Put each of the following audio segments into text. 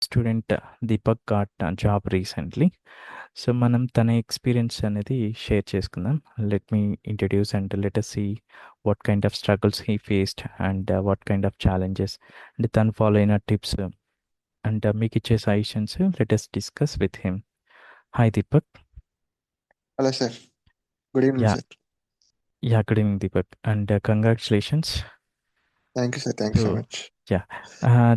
Student Deepak got job recently. So మనం తన experience అనేది షేర్ చేసుకుందాం. Let me introduce and let us see what kind of struggles he faced and what kind of challenges and తను follow అయిన tips and మీకు ఇచ్చే suggestions let us discuss with him. Hi Deepak. Hello sir. Good evening yeah sir. Yeah good evening Deepak and congratulations. Thank you sir. Thank you so so much. Yeah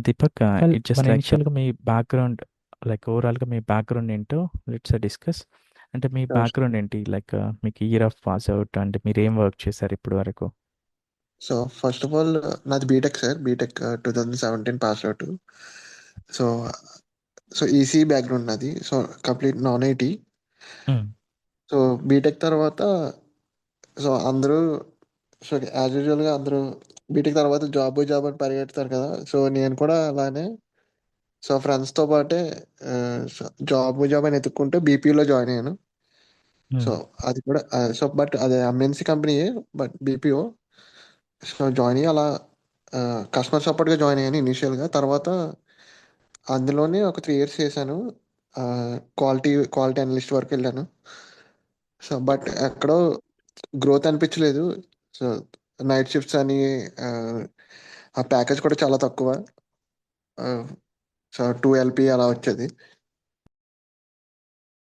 Deepak, Well, it just మన like ఇనిషియల్గా మీ background, like ఓవరాల్గా మీ background ఏంటో let's discuss. అంటే మీ background ఏంటి, like మీకు year of pass out అంటే మీరు ఏం వర్క్ చేశారు ఇప్పటి వరకు? సో ఫస్ట్ ఆఫ్ ఆల్ నాది BTech sir. BTech 2017 pass out. So so EC background నాది. So complete non IT. So BTech తర్వాత సో అందరూ సో యాజ్ యూజువల్గా అందరూ బీటెక్ తర్వాత జాబ్ జాబ్ అని పరిగెడతారు కదా. సో నేను కూడా అలానే సో ఫ్రెండ్స్తో పాటే జాబ్ అని ఎత్తుక్కుంటే బీపీలో జాయిన్ అయ్యాను. సో అది కూడా సో బట్ అదే ఎంఎన్సీ కంపెనీయే, బట్ బీపీఓ. సో జాయిన్ అయ్యి అలా కస్టమర్ సపోర్ట్గా జాయిన్ అయ్యాను ఇనీషియల్గా. తర్వాత అందులోనే ఒక 3 years చేశాను. క్వాలిటీ అనలిస్ట్ వరకు వెళ్ళాను. సో బట్ ఎక్కడో గ్రోత్ అనిపించలేదు. సో నైట్ షిఫ్ట్స్ అని ఆ ప్యాకేజ్ కూడా చాలా తక్కువ. సో 2 LP అలా వచ్చేది.